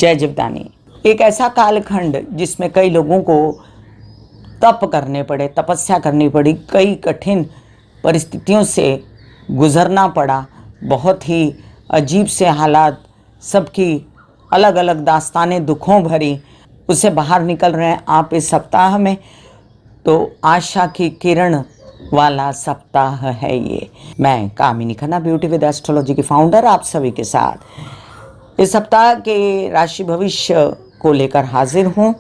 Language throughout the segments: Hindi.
जय जीवदानी। एक ऐसा कालखंड जिसमें कई लोगों को तप करने पड़े, तपस्या करनी पड़ी, कई कठिन परिस्थितियों से गुजरना पड़ा, बहुत ही अजीब से हालात, सबकी अलग अलग दास्तानें दुखों भरी, उससे बाहर निकल रहे हैं आप इस सप्ताह में। तो आशा की किरण वाला सप्ताह है ये। मैं कामिनी खन्ना, ब्यूटी विद एस्ट्रोलॉजी की फाउंडर, आप सभी के साथ इस सप्ताह के राशि भविष्य को लेकर हाजिर हूँ।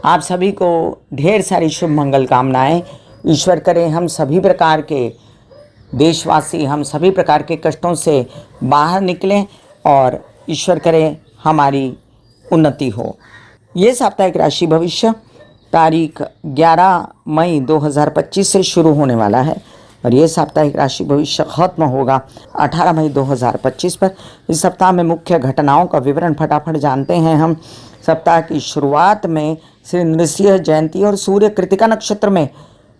आप सभी को ढेर सारी शुभ मंगल कामनाएं। ईश्वर करे हम सभी प्रकार के देशवासी, हम सभी प्रकार के कष्टों से बाहर निकलें और ईश्वर करे हमारी उन्नति हो। ये साप्ताहिक राशि भविष्य तारीख 11 मई 2025 से शुरू होने वाला है और ये साप्ताहिक राशि भविष्य खत्म होगा 18 मई 2025 पर। इस सप्ताह में मुख्य घटनाओं का विवरण फटाफट जानते हैं हम। सप्ताह की शुरुआत में श्री नृसिंह जयंती और सूर्य कृतिका नक्षत्र में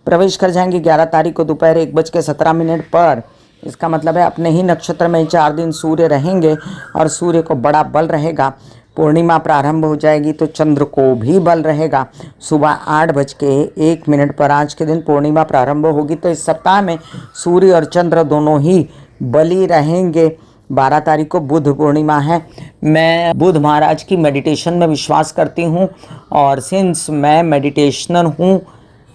प्रवेश कर जाएंगे 11 तारीख को दोपहर 1:17 पर। इसका मतलब है अपने ही नक्षत्र में 4 दिन सूर्य रहेंगे और सूर्य को बड़ा बल रहेगा। पूर्णिमा प्रारंभ हो जाएगी तो चंद्र को भी बल रहेगा। सुबह 8:01 पर आज के दिन पूर्णिमा प्रारंभ होगी। तो इस सप्ताह में सूर्य और चंद्र दोनों ही बली रहेंगे। 12 तारीख को बुध पूर्णिमा है। मैं बुध महाराज की मेडिटेशन में विश्वास करती हूँ और सिंस मैं मेडिटेशनर हूँ,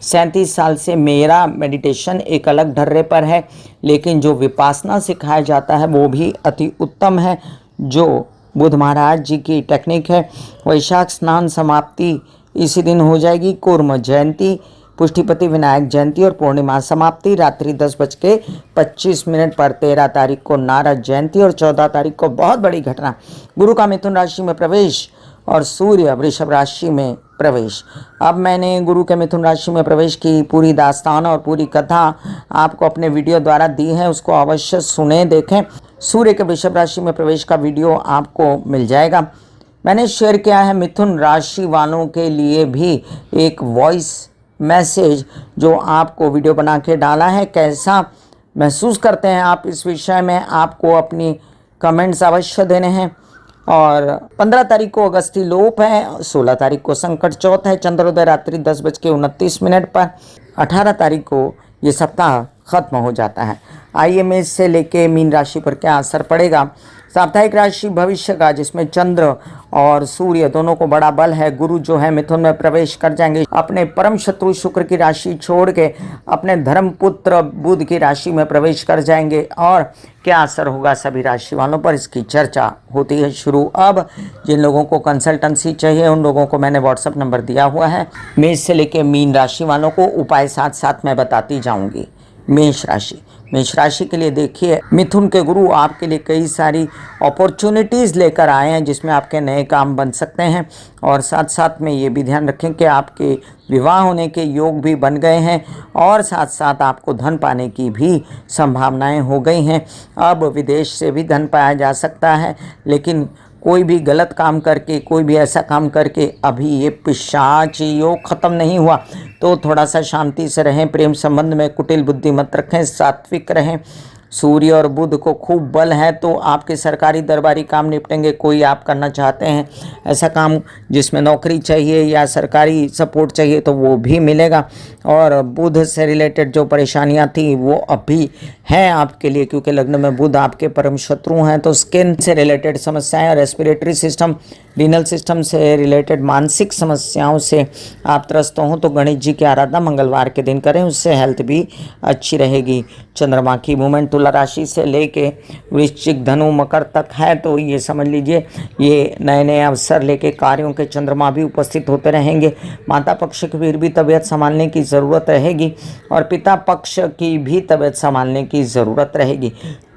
37 साल से मेरा मेडिटेशन एक अलग ढर्रे पर है, लेकिन जो विपासना सिखाया जाता है वो भी अति उत्तम है। जो बुध महाराज जी की टेक्निक है। वैशाख स्नान समाप्ति इसी दिन हो जाएगी। कूर्म जयंती, पुष्टिपति विनायक जयंती और पूर्णिमा समाप्ति रात्रि 10:25 पर 13 तारीख को नारद जयंती और 14 तारीख को बहुत बड़ी घटना, गुरु का मिथुन राशि में प्रवेश और सूर्य वृषभ राशि में प्रवेश। अब मैंने गुरु के मिथुन राशि में प्रवेश की पूरी दास्तान और पूरी कथा आपको अपने वीडियो द्वारा दी है, उसको अवश्य सुने देखें। सूर्य के वृषभ राशि में प्रवेश का वीडियो आपको मिल जाएगा। मैंने शेयर किया है मिथुन राशि वालों के लिए भी एक वॉइस मैसेज जो आपको वीडियो बना के डाला है। कैसा महसूस करते हैं आप इस विषय में, आपको अपनी कमेंट्स अवश्य देने हैं। और 15 तारीख को अगस्ती लोप है, 16 तारीख को संकट चौथ है, चंद्रोदय रात्रि 10:29 पर। 18 तारीख को ये सप्ताह खत्म हो जाता है। आइए मेष से लेके मीन राशि पर क्या असर पड़ेगा साप्ताहिक राशि भविष्य का, जिसमें चंद्र और सूर्य दोनों को बड़ा बल है। गुरु जो है मिथुन में प्रवेश कर जाएंगे, अपने परम शत्रु शुक्र की राशि छोड़ के अपने धर्मपुत्र बुध की राशि में प्रवेश कर जाएंगे। और क्या असर होगा सभी राशि वालों पर, इसकी चर्चा होती है शुरू। अब जिन लोगों को कंसल्टेंसी चाहिए उन लोगों को मैंने व्हाट्सएप नंबर दिया हुआ है। मेष से लेके मीन राशि वालों को उपाय साथ साथ मैं बताती जाऊंगी। मेष राशि के लिए देखिए, मिथुन के गुरु आपके लिए कई सारी अपॉर्चुनिटीज़ लेकर आए हैं जिसमें आपके नए काम बन सकते हैं। और साथ साथ में ये भी ध्यान रखें कि आपके विवाह होने के योग भी बन गए हैं और साथ साथ आपको धन पाने की भी संभावनाएं हो गई हैं। अब विदेश से भी धन पाया जा सकता है, लेकिन कोई भी गलत काम करके, कोई भी ऐसा काम करके अभी ये पिशाच योग ख़त्म नहीं हुआ, तो थोड़ा सा शांति से रहें। प्रेम संबंध में कुटिल बुद्धि मत रखें, सात्विक रहें। सूर्य और बुध को खूब बल है तो आपके सरकारी दरबारी काम निपटेंगे। कोई आप करना चाहते हैं ऐसा काम जिसमें नौकरी चाहिए या सरकारी सपोर्ट चाहिए तो वो भी मिलेगा। और बुध से रिलेटेड जो परेशानियां थी वो अभी हैं आपके लिए, क्योंकि लग्न में बुध आपके परम शत्रु हैं। तो स्किन से रिलेटेड समस्याएं, रेस्पिरेटरी सिस्टम, रीनल सिस्टम से रिलेटेड मानसिक समस्याओं से आप त्रस्त हों तो गणेश जी की आराधना मंगलवार के दिन करें, उससे हेल्थ भी अच्छी रहेगी। चंद्रमा की मूवमेंट तुला राशि से लेके वृश्चिक, धनु, मकर तक है, तो ये समझ लीजिए ये नए नए अवसर लेके कार्यों के चंद्रमा भी उपस्थित होते रहेंगे। माता पक्ष की भी तबीयत संभालने की ज़रूरत रहेगी और पिता पक्ष की भी तबीयत संभालने की ज़रूरत रहेगी।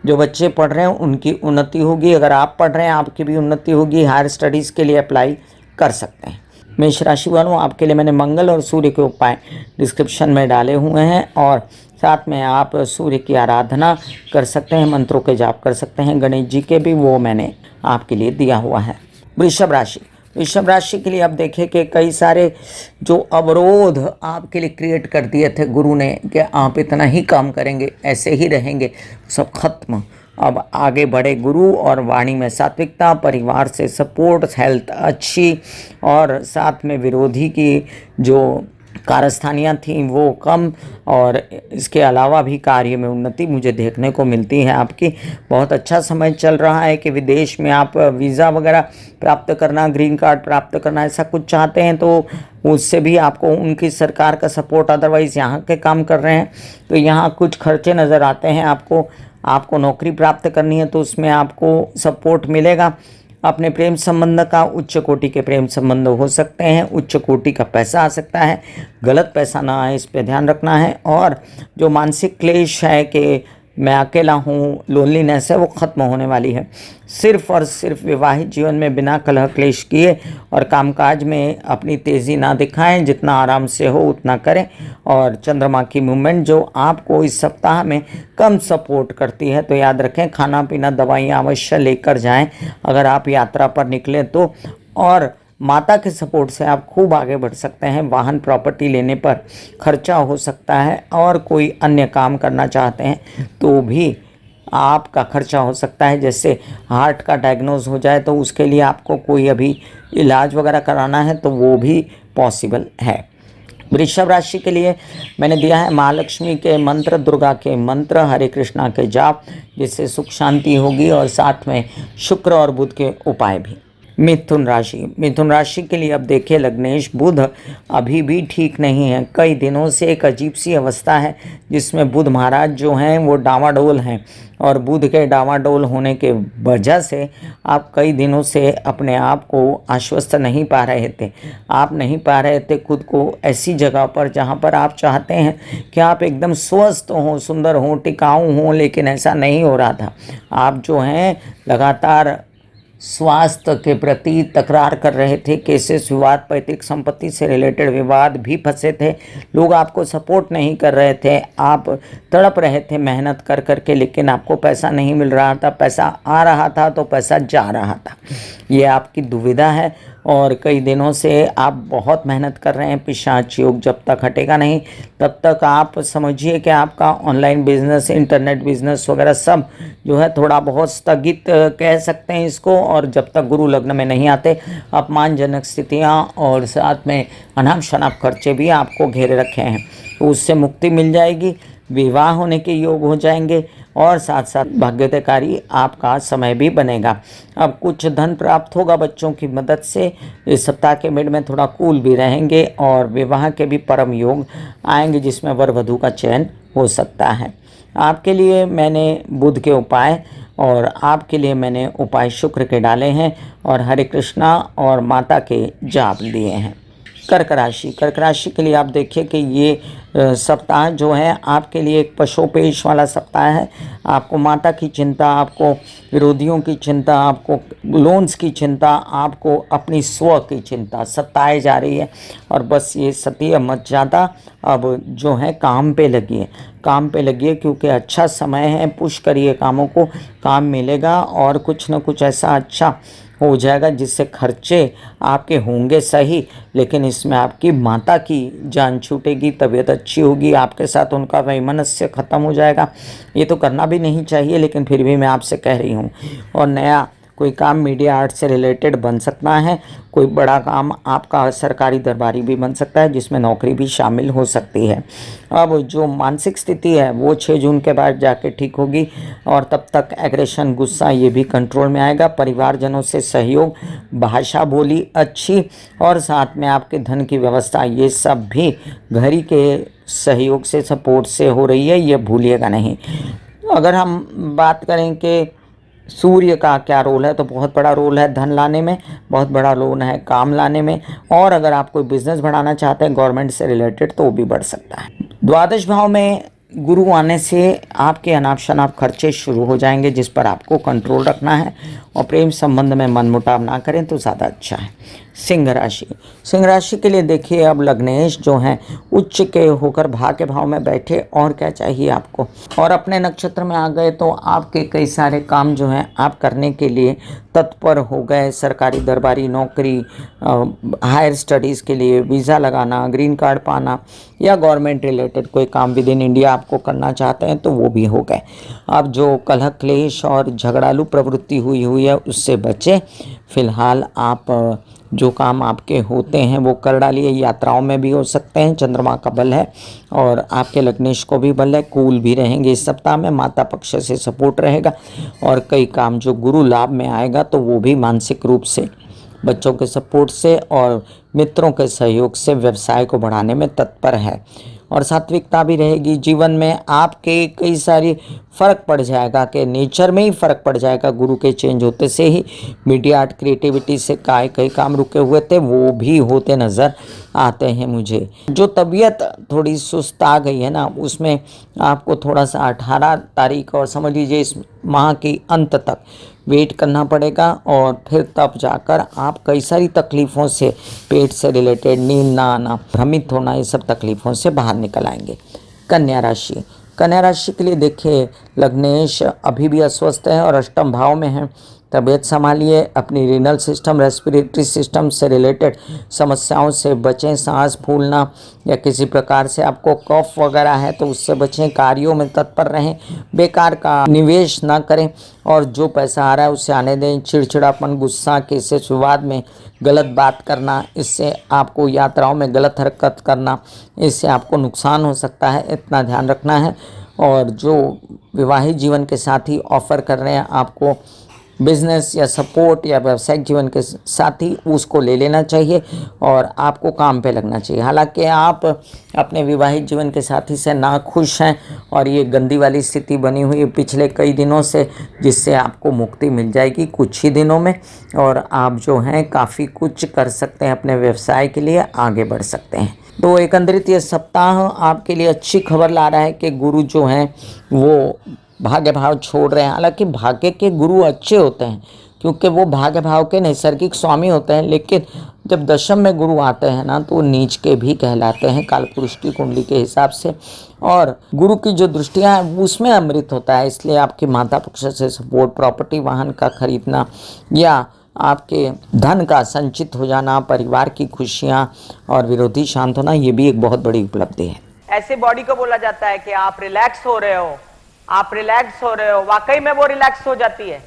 जो बच्चे पढ़ रहे हैं उनकी उन्नति होगी, अगर आप पढ़ रहे हैं आपकी भी उन्नति होगी। हायर स्टडीज़ के लिए अप्लाई कर सकते हैं। मेष राशि वालों, आपके लिए मैंने मंगल और सूर्य के उपाय डिस्क्रिप्शन में डाले हुए हैं और साथ में आप सूर्य की आराधना कर सकते हैं, मंत्रों के जाप कर सकते हैं, गणेश जी के भी, वो मैंने आपके लिए दिया हुआ है। वृषभ राशि के लिए अब देखें कि कई सारे जो अवरोध आपके लिए क्रिएट कर दिए थे गुरु ने कि आप इतना ही काम करेंगे, ऐसे ही रहेंगे, सब खत्म। अब आगे बढ़े गुरु, और वाणी में सात्विकता, परिवार से सपोर्ट, हेल्थ अच्छी, और साथ में विरोधी की जो कारस्थानियाँ थीं वो कम, और इसके अलावा भी कार्य में उन्नति मुझे देखने को मिलती है आपकी। बहुत अच्छा समय चल रहा है कि विदेश में आप वीज़ा वगैरह प्राप्त करना, ग्रीन कार्ड प्राप्त करना, ऐसा कुछ चाहते हैं तो उससे भी आपको उनकी सरकार का सपोर्ट, अदरवाइज़ यहाँ के काम कर रहे हैं तो यहाँ कुछ खर्चे नज़र आते हैं आपको नौकरी प्राप्त करनी है तो उसमें आपको सपोर्ट मिलेगा। अपने प्रेम संबंध का, उच्च कोटि के प्रेम संबंध हो सकते हैं, उच्च कोटि का पैसा आ सकता है, गलत पैसा ना आए इस पे ध्यान रखना है। और जो मानसिक क्लेश है कि मैं अकेला हूँ, लोनलीनेस है, वो ख़त्म होने वाली है। सिर्फ और सिर्फ विवाहित जीवन में बिना कलह क्लेश किए और कामकाज में अपनी तेज़ी ना दिखाएं, जितना आराम से हो उतना करें। और चंद्रमा की मूवमेंट जो आपको इस सप्ताह में कम सपोर्ट करती है, तो याद रखें खाना पीना दवाइयाँ अवश्य लेकर जाएं अगर आप यात्रा पर निकलें तो। और माता के सपोर्ट से आप खूब आगे बढ़ सकते हैं। वाहन प्रॉपर्टी लेने पर खर्चा हो सकता है, और कोई अन्य काम करना चाहते हैं तो भी आपका खर्चा हो सकता है। जैसे हार्ट का डायग्नोज हो जाए तो उसके लिए आपको कोई अभी इलाज वगैरह कराना है तो वो भी पॉसिबल है। वृषभ राशि के लिए मैंने दिया है महालक्ष्मी के मंत्र, दुर्गा के मंत्र, हरे कृष्णा के जाप, जिससे सुख शांति होगी, और साथ में शुक्र और बुध के उपाय भी। मिथुन राशि के लिए अब देखिए लग्नेश, बुध अभी भी ठीक नहीं है। कई दिनों से एक अजीब सी अवस्था है जिसमें बुध महाराज जो हैं वो डामाडोल हैं, और बुध के डामाडोल होने के वजह से आप कई दिनों से अपने आप को आश्वस्त नहीं पा रहे थे। आप नहीं पा रहे थे खुद को ऐसी जगह पर जहाँ पर आप चाहते हैं कि आप एकदम स्वस्थ हों, सुंदर हों, टिकाऊ हों, लेकिन ऐसा नहीं हो रहा था। आप जो हैं लगातार स्वास्थ्य के प्रति तकरार कर रहे थे, केसेस, विवाद, पैतृक संपत्ति से रिलेटेड विवाद भी फंसे थे, लोग आपको सपोर्ट नहीं कर रहे थे, आप तड़प रहे थे मेहनत कर कर के, लेकिन आपको पैसा नहीं मिल रहा था, पैसा आ रहा था तो पैसा जा रहा था। ये आपकी दुविधा है, और कई दिनों से आप बहुत मेहनत कर रहे हैं। पिशाच योग जब तक हटेगा नहीं तब तक आप समझिए कि आपका ऑनलाइन बिजनेस, इंटरनेट बिजनेस वगैरह सब जो है थोड़ा बहुत स्थगित कह सकते हैं इसको। और जब तक गुरु लग्न में नहीं आते, अपमानजनक स्थितियां और साथ में अनाप शनाप खर्चे भी आपको घेरे रखे हैं, तो उससे मुक्ति मिल जाएगी। विवाह होने के योग हो जाएंगे, और साथ साथ भाग्योदयकारी आपका समय भी बनेगा। अब कुछ धन प्राप्त होगा बच्चों की मदद से। इस सप्ताह के मिड में थोड़ा कूल भी रहेंगे, और विवाह के भी परम योग आएंगे जिसमें वर वधू का चयन हो सकता है। आपके लिए मैंने बुध के उपाय, और आपके लिए मैंने उपाय शुक्र के डाले हैं, और हरे कृष्णा और माता के जाप दिए हैं। कर्क राशि के लिए आप देखिए कि ये सप्ताह जो है आपके लिए एक पशोपेश वाला सप्ताह है। आपको माता की चिंता, आपको विरोधियों की चिंता, आपको लोन्स की चिंता, आपको अपनी स्व की चिंता सताए जा रही है। और बस ये सताइए मत ज़्यादा, अब जो है काम पे लगिए क्योंकि अच्छा समय है। पुश करिए कामों को, काम मिलेगा, और कुछ न कुछ ऐसा अच्छा हो जाएगा जिससे खर्चे आपके होंगे सही, लेकिन इसमें आपकी माता की जान छूटेगी, तबीयत अच्छी होगी, आपके साथ उनका वैमनस्य ख़त्म हो जाएगा। ये तो करना भी नहीं चाहिए, लेकिन फिर भी मैं आपसे कह रही हूँ। और नया कोई काम मीडिया आर्ट से रिलेटेड बन सकता है, कोई बड़ा काम आपका सरकारी दरबारी भी बन सकता है जिसमें नौकरी भी शामिल हो सकती है। अब जो मानसिक स्थिति है वो 6 जून के बाद जाके ठीक होगी, और तब तक एग्रेशन, गुस्सा ये भी कंट्रोल में आएगा। परिवारजनों से सहयोग, भाषा बोली अच्छी, और साथ में आपके धन की व्यवस्था, ये सब भी घड़ी के सहयोग से, सपोर्ट से हो रही है, ये भूलिएगा नहीं। अगर हम बात करें कि सूर्य का क्या रोल है, तो बहुत बड़ा रोल है धन लाने में, बहुत बड़ा रोल है काम लाने में, और अगर आप कोई बिजनेस बढ़ाना चाहते हैं गवर्नमेंट से रिलेटेड तो वो भी बढ़ सकता है। द्वादश भाव में गुरु आने से आपके अनाप शनाप खर्चे शुरू हो जाएंगे, जिस पर आपको कंट्रोल रखना है, और प्रेम संबंध में मनमुटाव ना करें तो ज़्यादा अच्छा है। सिंह राशि के लिए देखिए, अब लग्नेश जो हैं उच्च के होकर भाग्य भाव में बैठे, और क्या चाहिए आपको। और अपने नक्षत्र में आ गए तो आपके कई सारे काम जो हैं आप करने के लिए तत्पर हो गए। सरकारी दरबारी नौकरी, हायर स्टडीज़ के लिए वीज़ा लगाना, ग्रीन कार्ड पाना, या गवर्नमेंट रिलेटेड कोई काम विद इन इंडिया आपको करना चाहते हैं तो वो भी हो गए। अब जो कलह क्लेश और झगड़ालू प्रवृत्ति हुई है उससे बचें। फिलहाल आप जो काम आपके होते हैं वो कर डालिए। यात्राओं में भी हो सकते हैं, चंद्रमा का बल है और आपके लग्नेश को भी बल है। कूल भी रहेंगे इस सप्ताह में, माता पक्ष से सपोर्ट रहेगा और कई काम जो गुरु लाभ में आएगा तो वो भी मानसिक रूप से, बच्चों के सपोर्ट से और मित्रों के सहयोग से व्यवसाय को बढ़ाने में तत्पर है। और सात्विकता भी रहेगी जीवन में। आपके कई सारी फ़र्क पड़ जाएगा, कि नेचर में ही फ़र्क पड़ जाएगा गुरु के चेंज होते से ही। मीडिया आर्ट क्रिएटिविटी से कई काम रुके हुए थे वो भी होते नज़र आते हैं मुझे। जो तबीयत थोड़ी सुस्त आ गई है ना, उसमें आपको थोड़ा सा 18 तारीख और समझ लीजिए इस माह की अंत तक वेट करना पड़ेगा, और फिर तब जाकर आप कई सारी तकलीफ़ों से, पेट से रिलेटेड, नींद ना आना, भ्रमित होना, ये सब तकलीफ़ों से बाहर निकल आएंगे। कन्या राशि के लिए देखिए, लग्नेश अभी भी अस्वस्थ है और अष्टम भाव में है। तबीयत संभालिए, अपनी रीनल सिस्टम, रेस्पिरेटरी सिस्टम से रिलेटेड समस्याओं से बचें। सांस फूलना या किसी प्रकार से आपको कफ वगैरह है तो उससे बचें। कार्यों में तत्पर रहें, बेकार का निवेश ना करें, और जो पैसा आ रहा है उसे आने दें। चिड़चिड़ापन, गुस्सा, किसी से विवाद में गलत बात करना, इससे आपको यात्राओं में गलत हरकत करना, इससे आपको नुकसान हो सकता है, इतना ध्यान रखना है। और जो विवाहित जीवन के साथी ऑफ़र कर रहे हैं आपको बिजनेस या सपोर्ट या व्यावसायिक जीवन के साथी, उसको ले लेना चाहिए और आपको काम पे लगना चाहिए। हालांकि आप अपने विवाहित जीवन के साथी से ना खुश हैं और ये गंदी वाली स्थिति बनी हुई है पिछले कई दिनों से, जिससे आपको मुक्ति मिल जाएगी कुछ ही दिनों में, और आप जो हैं काफ़ी कुछ कर सकते हैं, अपने व्यवसाय के लिए आगे बढ़ सकते हैं। तो एकंदरित ये सप्ताह आपके लिए अच्छी खबर ला रहा है कि गुरु जो हैं वो भाग्य भाव छोड़ रहे हैं। हालांकि भाग्य के गुरु अच्छे होते हैं क्योंकि वो भाग्य भाव के नैसर्गिक स्वामी होते हैं, लेकिन जब दशम में गुरु आते हैं ना तो वो नीच के भी कहलाते हैं कालपुरुष की कुंडली के हिसाब से। और गुरु की जो दृष्टियां हैं उसमें अमृत होता है, इसलिए आपकी माता पक्ष से सपोर्ट, प्रॉपर्टी वाहन का खरीदना या आपके धन का संचित हो जाना, परिवार की खुशियां और विरोधी शांत होना, ये भी एक बहुत बड़ी उपलब्धि है। ऐसे बॉडी को बोला जाता है कि आप रिलैक्स हो रहे हो, आप रिलैक्स हो रहे हो, वाकई में वो रिलैक्स हो जाती है।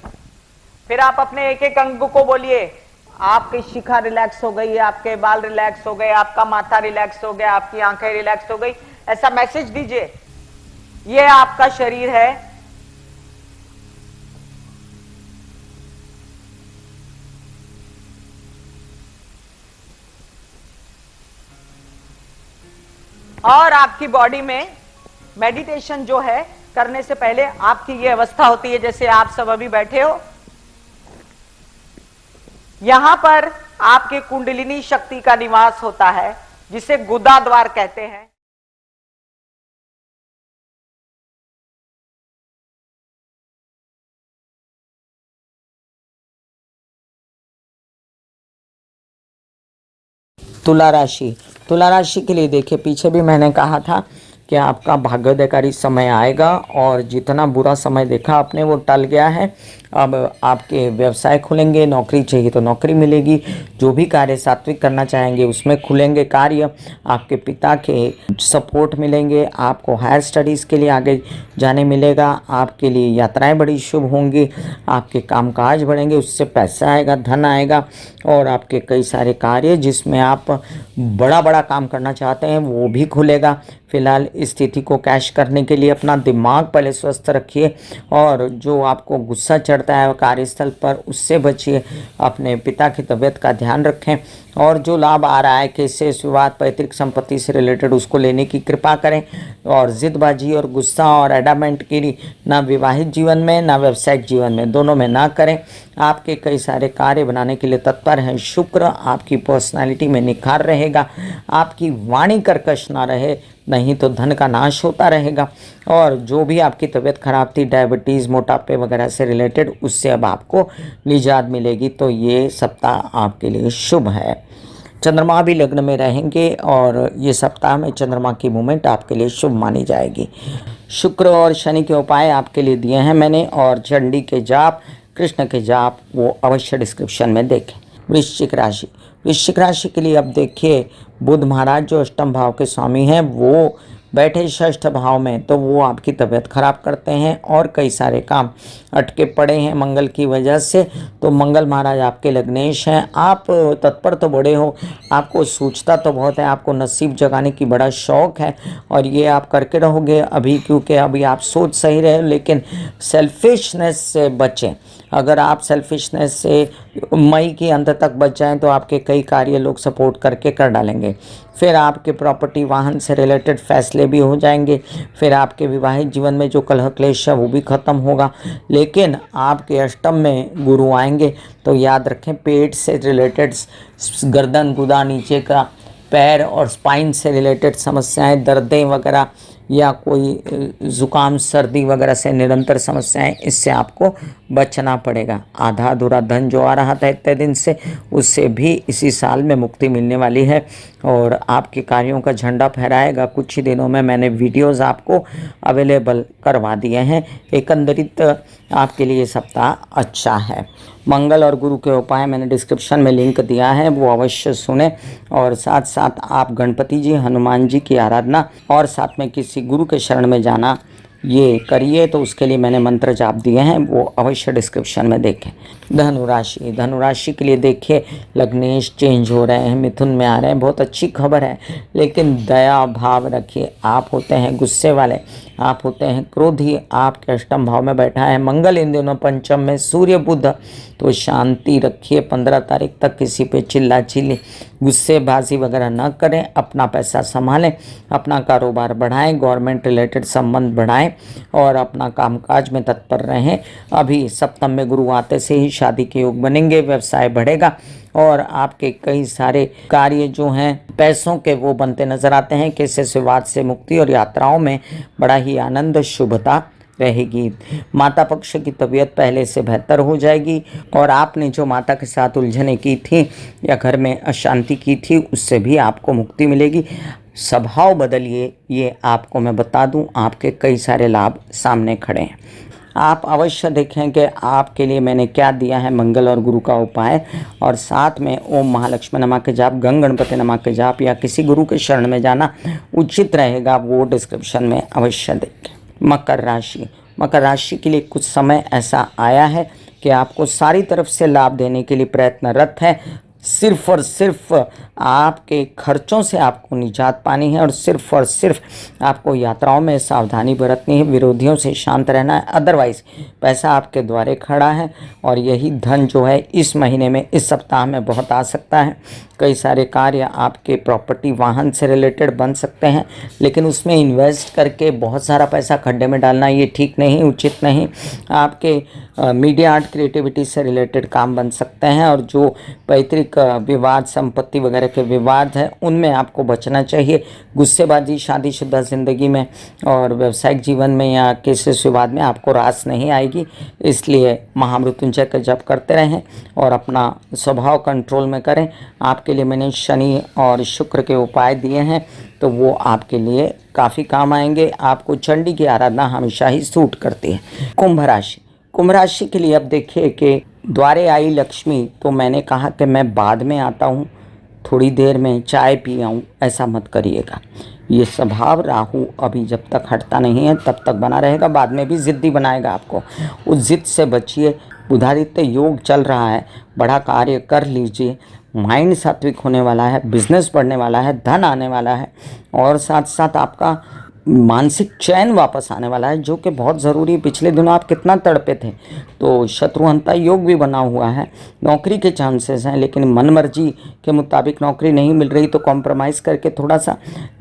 फिर आप अपने एक एक अंग को बोलिए, आपकी शिखा रिलैक्स हो गई, आपके बाल रिलैक्स हो गए, आपका माथा रिलैक्स हो गया, आपकी आंखें रिलैक्स हो गई, ऐसा मैसेज दीजिए। ये आपका शरीर है, और आपकी बॉडी में मेडिटेशन जो है करने से पहले आपकी ये अवस्था होती है जैसे आप सब अभी बैठे हो। यहां पर आपके कुंडलिनी शक्ति का निवास होता है जिसे गुदा द्वार कहते हैं। तुला राशि के लिए देखिए, पीछे भी मैंने कहा था कि आपका भाग्योदयकारी समय आएगा और जितना बुरा समय देखा आपने वो टल गया है। अब आपके व्यवसाय खुलेंगे, नौकरी चाहिए तो नौकरी मिलेगी, जो भी कार्य सात्विक करना चाहेंगे उसमें खुलेंगे कार्य, आपके पिता के सपोर्ट मिलेंगे, आपको हायर स्टडीज़ के लिए आगे जाने मिलेगा, आपके लिए यात्राएं बड़ी शुभ होंगी, आपके कामकाज बढ़ेंगे, उससे पैसा आएगा, धन आएगा, और आपके कई सारे कार्य जिसमें आप बड़ा बड़ा काम करना चाहते हैं वो भी खुलेगा। फिलहाल इस स्थिति को कैश करने के लिए अपना दिमाग पहले स्वस्थ रखिए, और जो आपको गुस्सा चढ़ता है कार्यस्थल पर उससे बचिए, अपने पिता की तबीयत का ध्यान रखें, और जो लाभ आ रहा है किसी विवाद, पैतृक संपत्ति से रिलेटेड, उसको लेने की कृपा करें। और जिदबाजी और गुस्सा और एडामेंट की ना विवाहित जीवन में ना व्यावसायिक जीवन में, दोनों में ना करें। आपके कई सारे कार्य बनाने के लिए तत्पर हैं। शुक्र आपकी पर्सनालिटी में निखार रहेगा। रहेगा, आपकी वाणी कर्कश ना रहे, नहीं तो धन का नाश होता रहेगा। और जो भी आपकी तबीयत खराब थी, डायबिटीज़, मोटापे वगैरह से रिलेटेड, उससे अब आपको निजात मिलेगी। तो ये सप्ताह आपके लिए शुभ है। चंद्रमा भी लग्न में रहेंगे और ये सप्ताह में चंद्रमा की मूवमेंट आपके लिए शुभ मानी जाएगी। शुक्र और शनि के उपाय आपके लिए दिए हैं मैंने, और चंडी के जाप, कृष्ण के जाप वो अवश्य डिस्क्रिप्शन में देखें। वृश्चिक राशि, वृश्चिक राशि के लिए अब देखिए, बुध महाराज जो अष्टम भाव के स्वामी हैं वो बैठे षष्ठ भाव में, तो वो आपकी तबीयत खराब करते हैं और कई सारे काम अटके पड़े हैं मंगल की वजह से। तो मंगल महाराज आपके लग्नेश हैं। आप तत्पर तो बड़े हो, आपको सूझता तो बहुत है, आपको नसीब जगाने की बड़ा शौक़ है और ये आप करके रहोगे अभी, क्योंकि अभी आप सोच सही रहे, लेकिन सेल्फिशनेस से बचें। अगर आप सेल्फिशनेस से मई के अंत तक बच जाएं तो आपके कई कार्य लोग सपोर्ट करके कर डालेंगे। फिर आपके प्रॉपर्टी वाहन से रिलेटेड फैसले भी हो जाएंगे। फिर आपके विवाहित जीवन में जो कलह क्लेश है वो भी ख़त्म होगा। लेकिन आपके अष्टम में गुरु आएंगे तो याद रखें, पेट से रिलेटेड, गर्दन, गुदा, नीचे का पैर और स्पाइन से रिलेटेड समस्याएं, दर्दें वगैरह, या कोई ज़ुकाम सर्दी वगैरह से निरंतर समस्याएं, इससे आपको बचना पड़ेगा। आधा अधूरा धन जो आ रहा था इतने दिन से, उससे भी इसी साल में मुक्ति मिलने वाली है और आपके कार्यों का झंडा फहराएगा। कुछ ही दिनों में मैंने वीडियोस आपको अवेलेबल करवा दिए हैं। एकंदरित आपके लिए सप्ताह अच्छा है। मंगल और गुरु के उपाय मैंने डिस्क्रिप्शन में लिंक दिया है, वो अवश्य सुने। और साथ साथ आप गणपति जी, हनुमान जी की आराधना और साथ में किसी गुरु के शरण में जाना, ये करिए। तो उसके लिए मैंने मंत्र जाप दिए हैं, वो अवश्य डिस्क्रिप्शन में देखें। धनुराशि, धनुराशि के लिए देखिए, लग्नेश चेंज हो रहे हैं, मिथुन में आ रहे हैं, बहुत अच्छी खबर है। लेकिन दया भाव रखिए। आप होते हैं गुस्से वाले, आप होते हैं क्रोधी, आपके अष्टम भाव में बैठा है मंगल, इन दिनों पंचम में सूर्य बुध, तो शांति रखिए। 15 तारीख तक किसी पे चिल्ला चिल्ली, गुस्सेबाजी वगैरह ना करें। अपना पैसा संभालें, अपना कारोबार बढ़ाएं, गवर्नमेंट रिलेटेड संबंध बढ़ाएं और अपना कामकाज में तत्पर रहें। अभी सप्तम में गुरु आते से ही शादी के योग बनेंगे, व्यवसाय बढ़ेगा और आपके कई सारे कार्य जो हैं पैसों के वो बनते नजर आते हैं। किसी से विवाद से मुक्ति और यात्राओं में बड़ा ही आनंद, शुभता रहेगी। माता पक्ष की तबीयत पहले से बेहतर हो जाएगी और आपने जो माता के साथ उलझने की थी या घर में अशांति की थी, उससे भी आपको मुक्ति मिलेगी। स्वभाव बदलिए, ये आपको मैं बता दूं, आपके कई सारे लाभ सामने खड़े हैं। आप अवश्य देखें कि आपके लिए मैंने क्या दिया है मंगल और गुरु का उपाय, और साथ में ओम महालक्ष्मी नमः के जाप, गंग गणपति नमः के जाप या किसी गुरु के शरण में जाना उचित रहेगा, वो डिस्क्रिप्शन में अवश्य देखें। मकर राशि, मकर राशि के लिए कुछ समय ऐसा आया है कि आपको सारी तरफ से लाभ देने के लिए प्रयत्नरत है। सिर्फ और सिर्फ आपके खर्चों से आपको निजात पानी है और सिर्फ आपको यात्राओं में सावधानी बरतनी है, विरोधियों से शांत रहना है। अदरवाइज़ पैसा आपके द्वारे खड़ा है और यही धन जो है इस महीने में, इस सप्ताह में बहुत आ सकता है। कई सारे कार्य आपके प्रॉपर्टी वाहन से रिलेटेड बन सकते हैं, लेकिन उसमें इन्वेस्ट करके बहुत सारा पैसा खड्डे में डालना ये ठीक नहीं, उचित नहीं। आपके मीडिया आर्ट क्रिएटिविटी से रिलेटेड काम बन सकते हैं और जो पैतृक विवाद, संपत्ति वगैरह के विवाद हैं उनमें आपको बचना चाहिए। गुस्सेबाजी शादीशुदा ज़िंदगी में और व्यवसायिक जीवन में या किसी विवाद में आपको रास नहीं आएगी, इसलिए महामृत्युंजय का जप करते रहें और अपना स्वभाव कंट्रोल में करें। आपके लिए मैंने शनि और शुक्र के उपाय दिए हैं, तो वो आपके लिए काफ़ी काम आएंगे। आपको चंडी की आराधना हमेशा ही सूट करती है। कुंभ राशि, कुंभ राशि के लिए अब देखिए कि द्वारे आई लक्ष्मी, तो मैंने कहा कि मैं बाद में आता हूँ, थोड़ी देर में चाय पी आऊँ, ऐसा मत करिएगा। ये स्वभाव राहु अभी जब तक हटता नहीं है तब तक बना रहेगा, बाद में भी ज़िद्दी बनाएगा आपको। उस ज़िद से बचिए। बुधादित्य योग चल रहा है, बड़ा कार्य कर लीजिए। माइंड सात्विक होने वाला है, बिजनेस बढ़ने वाला है, धन आने वाला है और साथ साथ आपका मानसिक चैन वापस आने वाला है, जो कि बहुत ज़रूरी है। पिछले दिनों आप कितना तड़पे थे, तो शत्रुहंता योग भी बना हुआ है। नौकरी के चांसेस हैं, लेकिन मनमर्जी के मुताबिक नौकरी नहीं मिल रही तो कॉम्प्रोमाइज़ करके थोड़ा सा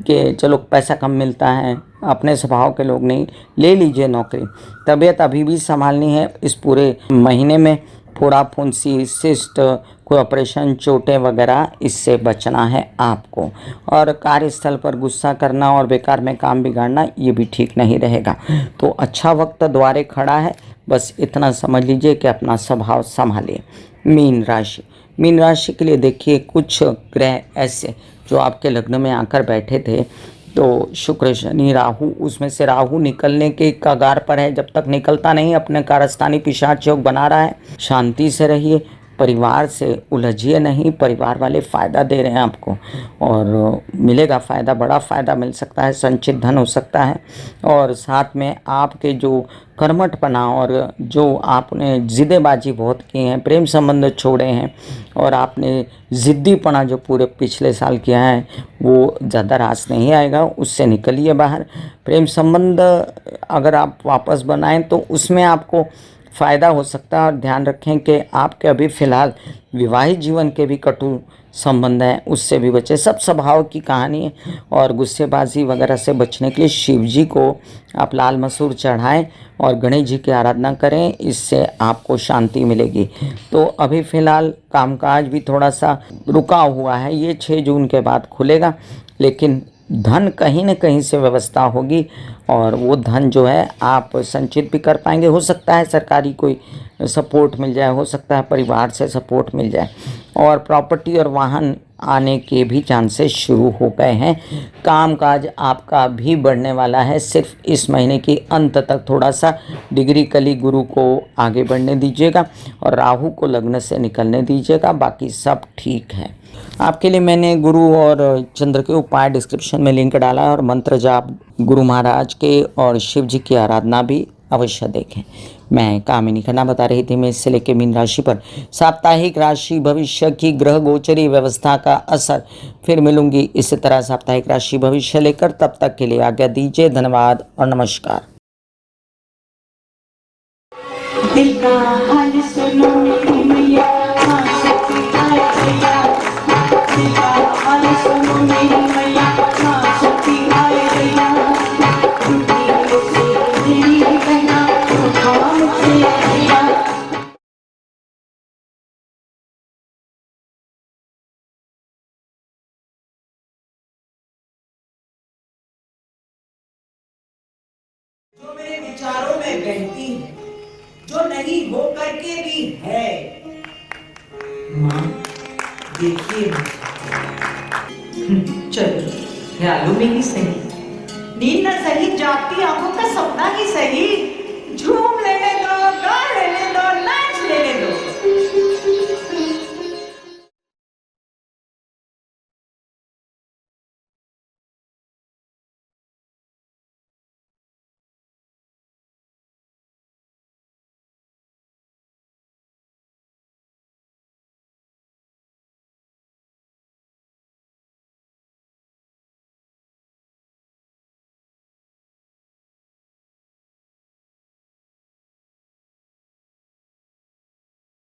कि चलो पैसा कम मिलता है, अपने स्वभाव के लोग नहीं, ले लीजिए नौकरी। तबीयत अभी भी संभालनी है इस पूरे महीने में, फोड़ा फुंसी, सिस्ट, कोई ऑपरेशन, चोटें वगैरह, इससे बचना है आपको। और कार्यस्थल पर गुस्सा करना और बेकार में काम बिगाड़ना, ये भी ठीक नहीं रहेगा। तो अच्छा वक्त द्वारे खड़ा है, बस इतना समझ लीजिए कि अपना स्वभाव संभालिए। मीन राशि, मीन राशि के लिए देखिए, कुछ ग्रह ऐसे जो आपके लग्न में आकर बैठे थे, तो शुक्र, शनि, राहु, उसमें से राहु निकलने के कगार पर है। जब तक निकलता नहीं, अपने कारस्थानी पिशाच योग बना रहा है। शांति से रहिए, परिवार से उलझिए नहीं। परिवार वाले फ़ायदा दे रहे हैं आपको और मिलेगा फ़ायदा, बड़ा फ़ायदा मिल सकता है, संचित धन हो सकता है। और साथ में आपके जो कर्मठपना और जो आपने ज़िद्दीबाजी बहुत की हैं, प्रेम संबंध छोड़े हैं और आपने ज़िद्दीपना जो पूरे पिछले साल किया है, वो ज़्यादा रास नहीं आएगा, उससे निकलिए बाहर। प्रेम संबंध अगर आप वापस बनाएं तो उसमें आपको फ़ायदा हो सकता है। और ध्यान रखें कि आपके अभी फ़िलहाल विवाहित जीवन के भी कटु संबंध हैं, उससे भी बचें। सब स्वभाव की कहानी है। और गुस्सेबाजी वगैरह से बचने के लिए शिव जी को आप लाल मसूर चढ़ाएं और गणेश जी की आराधना करें, इससे आपको शांति मिलेगी। तो अभी फ़िलहाल कामकाज भी थोड़ा सा रुका हुआ है, ये 6 जून के बाद खुलेगा, लेकिन धन कहीं न कहीं से व्यवस्था होगी और वो धन जो है आप संचित भी कर पाएंगे। हो सकता है सरकारी कोई सपोर्ट मिल जाए, हो सकता है परिवार से सपोर्ट मिल जाए। और प्रॉपर्टी और वाहन आने के भी चांसेस शुरू हो गए हैं। कामकाज आपका भी बढ़ने वाला है। सिर्फ इस महीने के अंत तक थोड़ा सा डिग्री कली गुरु को आगे बढ़ने दीजिएगा और राहु को लग्न से निकलने दीजिएगा, बाकी सब ठीक है। आपके लिए मैंने गुरु और चंद्र के उपाय डिस्क्रिप्शन में लिंक डाला है और मंत्र जाप गुरु महाराज के और शिव जी की आराधना भी अवश्य देखें। मैं कामिनी खन्ना बता रही थी मेष से लेकर मीन राशि पर साप्ताहिक राशि भविष्य की ग्रह गोचरी व्यवस्था का असर। फिर मिलूंगी इसी तरह साप्ताहिक राशि भविष्य लेकर, तब तक के लिए आज्ञा दीजिए। धन्यवाद और नमस्कार। दिल का हाल सुनो मेरी मैया, हाँ शक्ति आए भैया। दिल का हाल सुनो मेरी मैया, हाँ शक्ति आए भैया। दुनिया से मेरी बहना, हाँ मुझसे भैया। जो मेरे विचारों में बहती है, जो नहीं हो करके भी है। माँ देखिए, चलो ख्यालों में ही सही, नींद न सही, जागती आंखों का सपना ही सही, झूम